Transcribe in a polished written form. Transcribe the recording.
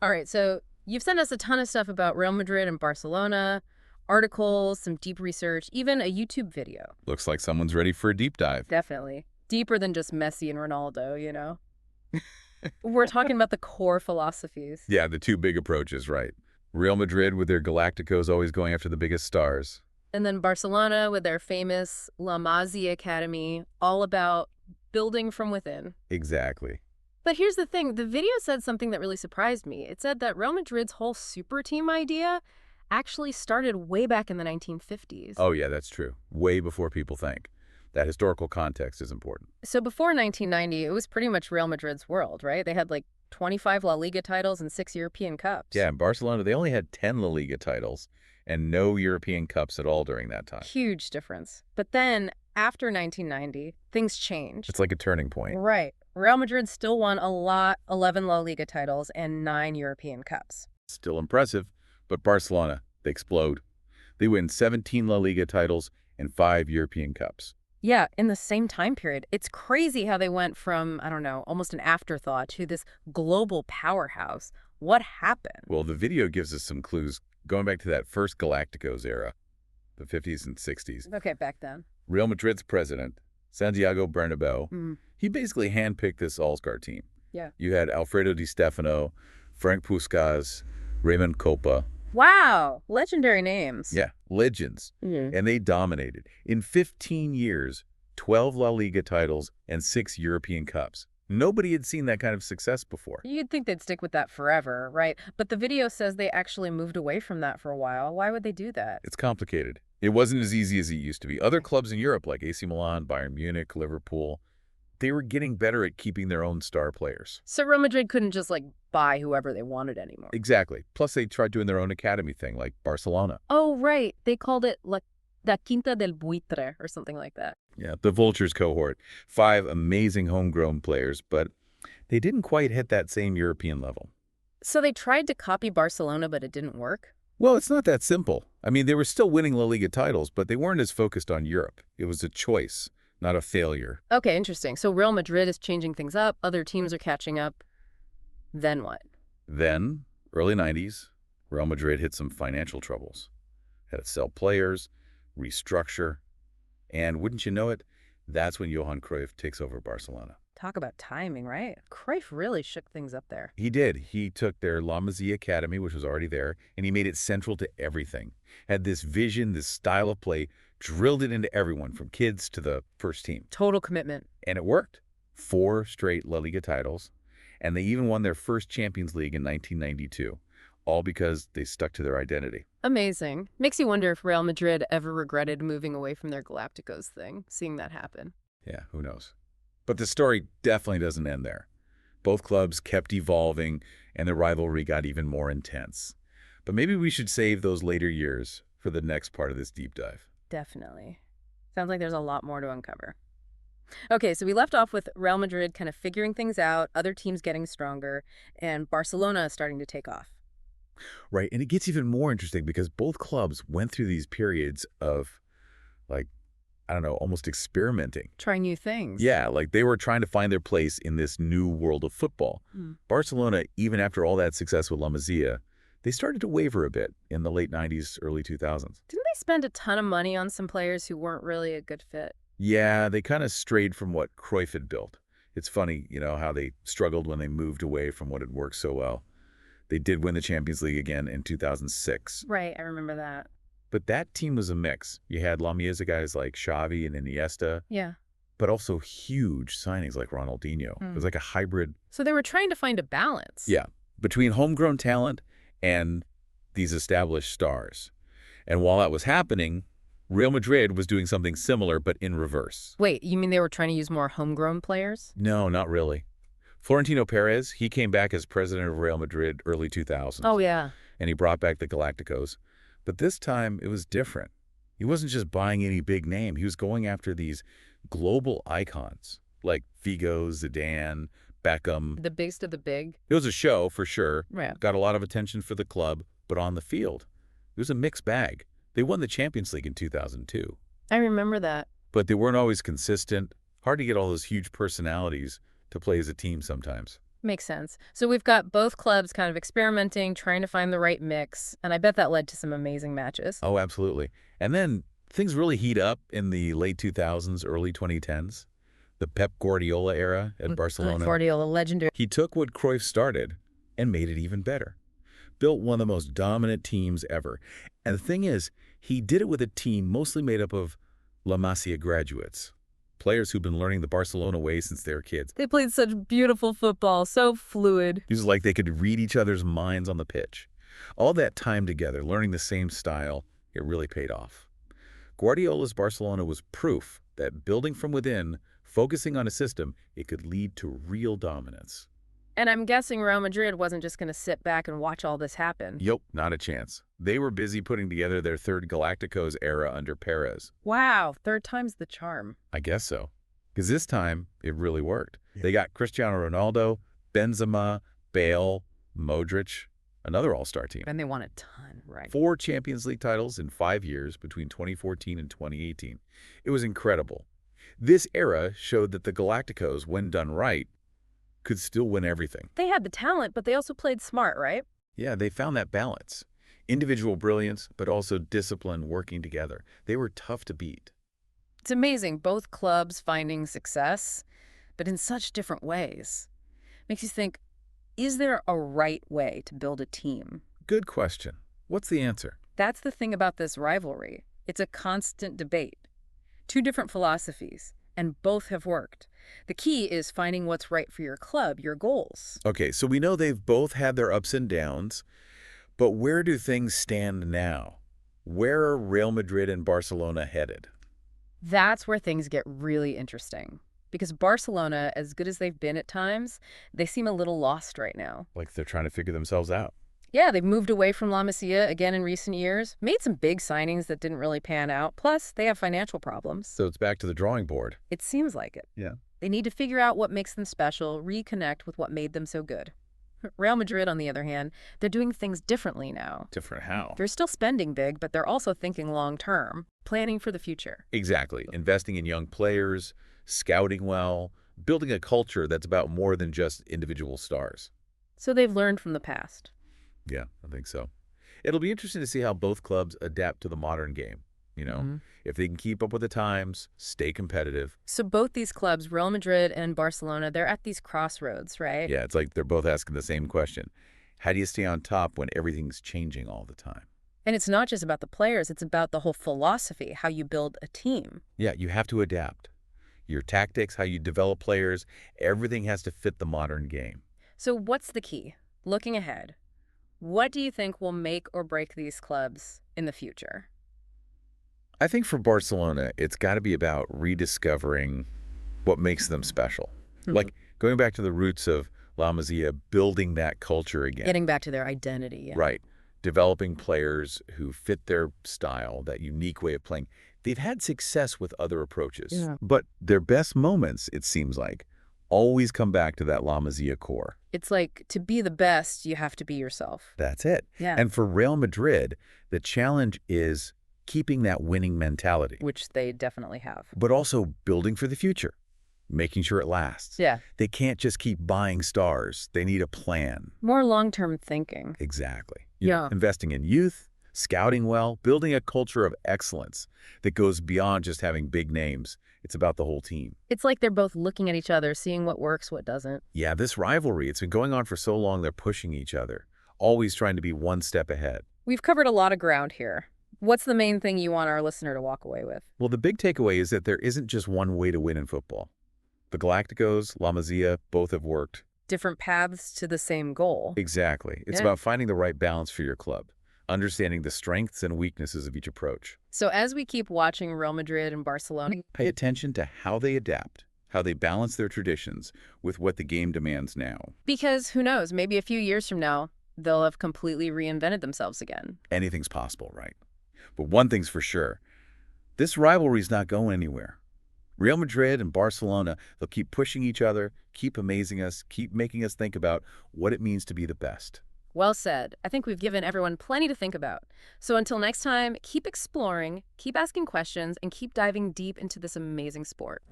All right, so you've sent us a ton of stuff about Real Madrid and Barcelona, articles, some deep research, even a YouTube video. Looks like someone's ready for a deep dive. Definitely. Deeper than just Messi and Ronaldo, you know? We're talking about the core philosophies. Yeah, the two big approaches, right. Real Madrid with their Galacticos always going after the biggest stars. And then Barcelona with their famous La Masia Academy, all about building from within. Exactly. But here's the thing, the video said something that really surprised me. It said that Real Madrid's whole super team idea actually started way back in the 1950s. Oh, yeah, that's true. Way before people think. That historical context is important. So before 1990, it was pretty much Real Madrid's world, right? They had like 25 La Liga titles and 6 European Cups. Yeah, in Barcelona, they only had 10 La Liga titles and no European Cups at all during that time. Huge difference. But then, after 1990, things changed. It's like a turning point. Right. Real Madrid still won a lot, 11 La Liga titles and 9 European Cups. Still impressive, but Barcelona, they explode. They win 17 La Liga titles and 5 European Cups. Yeah, in the same time period. It's crazy how they went from, I don't know, almost an afterthought to this global powerhouse. What happened? Well, the video gives us some clues going back to that first Galacticos era, the 50s and 60s. Okay, back then. Real Madrid's president, Santiago Bernabeu, Mm, he basically handpicked this all-star team. yeah. You had Alfredo Di Stefano, Frank Puskás, Raymond Kopa. Wow, legendary names. Yeah, legends. Mm. And they dominated. In 15 years, 12 La Liga titles and 6 European Cups. Nobody had seen that kind of success before. You'd think they'd stick with that forever, right? But the video says they actually moved away from that for a while. Why would they do that? It's complicated. It wasn't as easy as it used to be. Other clubs in Europe like AC Milan, Bayern Munich, Liverpool, they were getting better at keeping their own star players. So Real Madrid couldn't just, like, buy whoever they wanted anymore. Exactly. Plus, they tried doing their own academy thing like Barcelona. Oh, right. They called it La Quinta del Buitre or something like that. Yeah, the Vultures cohort. 5 amazing homegrown players, but they didn't quite hit that same European level. So they tried to copy Barcelona, but it didn't work? Well, it's not that simple. I mean, they were still winning La Liga titles, but they weren't as focused on Europe. It was a choice, not a failure. Okay, interesting. So Real Madrid is changing things up. Other teams are catching up. Then what? Then, early 90s, Real Madrid hit some financial troubles. Had to sell players, restructure, and wouldn't you know it, that's when Johan Cruyff takes over Barcelona. Talk about timing, right? Cruyff really shook things up there. He did. He took their La Masia Academy, which was already there, and he made it central to everything. Had this vision, this style of play, drilled it into everyone, from kids to the first team. Total commitment. And it worked. 4 straight La Liga titles, and they even won their first Champions League in 1992, all because they stuck to their identity. Amazing. Makes you wonder if Real Madrid ever regretted moving away from their Galacticos thing, seeing that happen. Yeah, who knows? But the story definitely doesn't end there. Both clubs kept evolving, and the rivalry got even more intense. But maybe we should save those later years for the next part of this deep dive. Definitely. Sounds like there's a lot more to uncover. Okay, so we left off with Real Madrid kind of figuring things out, other teams getting stronger, and Barcelona starting to take off. Right, and it gets even more interesting because both clubs went through these periods of, like, I don't know, almost experimenting. Trying new things. Yeah, like they were trying to find their place in this new world of football. Mm. Barcelona, even after all that success with La Masia, they started to waver a bit in the late 90s, early 2000s. Didn't they spend a ton of money on some players who weren't really a good fit? Yeah, they kind of strayed from what Cruyff had built. It's funny, how they struggled when they moved away from what had worked so well. They did win the Champions League again in 2006. Right, I remember that. But that team was a mix. You had La Masia guys like Xavi and Iniesta, Yeah. but also huge signings like Ronaldinho. It was like a hybrid. So they were trying to find a balance. Yeah, between homegrown talent and these established stars. And while that was happening, Real Madrid was doing something similar, but in reverse. Wait, you mean they were trying to use more homegrown players? No, not really. Florentino Perez, he came back as president of Real Madrid early 2000s. Oh, yeah. And he brought back the Galacticos. But this time, it was different. He wasn't just buying any big name. He was going after these global icons like Figo, Zidane, Beckham. The biggest of the big. It was a show, for sure. Yeah. Got a lot of attention for the club, but on the field, it was a mixed bag. They won the Champions League in 2002. I remember that. But they weren't always consistent. Hard to get all those huge personalities to play as a team sometimes. Makes sense. So we've got both clubs kind of experimenting, trying to find the right mix, and I bet that led to some amazing matches. Oh, absolutely. And then things really heat up in the late 2000s, early 2010s. The Pep Guardiola era at Barcelona. Guardiola, legendary. He took what Cruyff started and made it even better. Built one of the most dominant teams ever. And the thing is, he did it with a team mostly made up of La Masia graduates, players who've been learning the Barcelona way since they were kids. They played such beautiful football, so fluid. It was like they could read each other's minds on the pitch. All that time together, learning the same style, it really paid off. Guardiola's Barcelona was proof that building from within, focusing on a system, it could lead to real dominance. And I'm guessing Real Madrid wasn't just going to sit back and watch all this happen. Yup, not a chance. They were busy putting together their third Galácticos era under Perez. Wow, third time's the charm. I guess so. Because this time, it really worked. They got Cristiano Ronaldo, Benzema, Bale, Modric, another all-star team. And they won a ton, right? 4 Champions League titles in 5 years between 2014 and 2018. It was incredible. This era showed that the Galácticos, when done right, could still win everything. They had the talent, but they also played smart, right? Yeah, they found that balance. Individual brilliance, but also discipline working together. They were tough to beat. It's amazing, both clubs finding success, but in such different ways. Makes you think, is there a right way to build a team? Good question. What's the answer? That's the thing about this rivalry. It's a constant debate. 2 different philosophies, and both have worked. The key is finding what's right for your club, your goals. Okay, so we know they've both had their ups and downs, but where do things stand now? Where are Real Madrid and Barcelona headed? That's where things get really interesting. Because Barcelona, as good as they've been at times, they seem a little lost right now. Like they're trying to figure themselves out. Yeah, they've moved away from La Masia again in recent years, made some big signings that didn't really pan out, plus they have financial problems. So it's back to the drawing board. It seems like it. Yeah. They need to figure out what makes them special, reconnect with what made them so good. Real Madrid, on the other hand, they're doing things differently now. Different how? They're still spending big, but they're also thinking long-term, planning for the future. Exactly. Investing in young players, scouting well, building a culture that's about more than just individual stars. So they've learned from the past. Yeah, I think so. It'll be interesting to see how both clubs adapt to the modern game. If they can keep up with the times, stay competitive. So both these clubs, Real Madrid and Barcelona, they're at these crossroads, right? Yeah, it's like they're both asking the same question. How do you stay on top when everything's changing all the time? And it's not just about the players, it's about the whole philosophy, how you build a team. Yeah, you have to adapt. Your tactics, how you develop players, everything has to fit the modern game. So what's the key? Looking ahead, what do you think will make or break these clubs in the future? I think for Barcelona, it's got to be about rediscovering what makes them special. Like going back to the roots of La Masia, building that culture again. Getting back to their identity. Yeah. Right. Developing players who fit their style, that unique way of playing. They've had success with other approaches. Yeah. But their best moments, it seems like, always come back to that La Masia core. It's like, to be the best, you have to be yourself. That's it. Yeah. And for Real Madrid, the challenge is keeping that winning mentality. Which they definitely have. But also building for the future, making sure it lasts. Yeah. They can't just keep buying stars. They need a plan. More long-term thinking. Exactly. Yeah. Investing in youth, scouting well, building a culture of excellence that goes beyond just having big names. It's about the whole team. It's like they're both looking at each other, seeing what works, what doesn't. Yeah, this rivalry, it's been going on for so long, they're pushing each other, always trying to be one step ahead. We've covered a lot of ground here. What's the main thing you want our listener to walk away with? Well, the big takeaway is that there isn't just one way to win in football. The Galácticos, La Masia, both have worked. Different paths to the same goal. Exactly. It's about finding the right balance for your club, understanding the strengths and weaknesses of each approach. So as we keep watching Real Madrid and Barcelona, Pay attention to how they adapt, how they balance their traditions with what the game demands now. because who knows, maybe a few years from now, they'll have completely reinvented themselves again. Anything's possible, right? But one thing's for sure, this rivalry's not going anywhere. Real Madrid and Barcelona, they'll keep pushing each other, keep amazing us, keep making us think about what it means to be the best. Well said. I think we've given everyone plenty to think about. So until next time, keep exploring, keep asking questions, and keep diving deep into this amazing sport.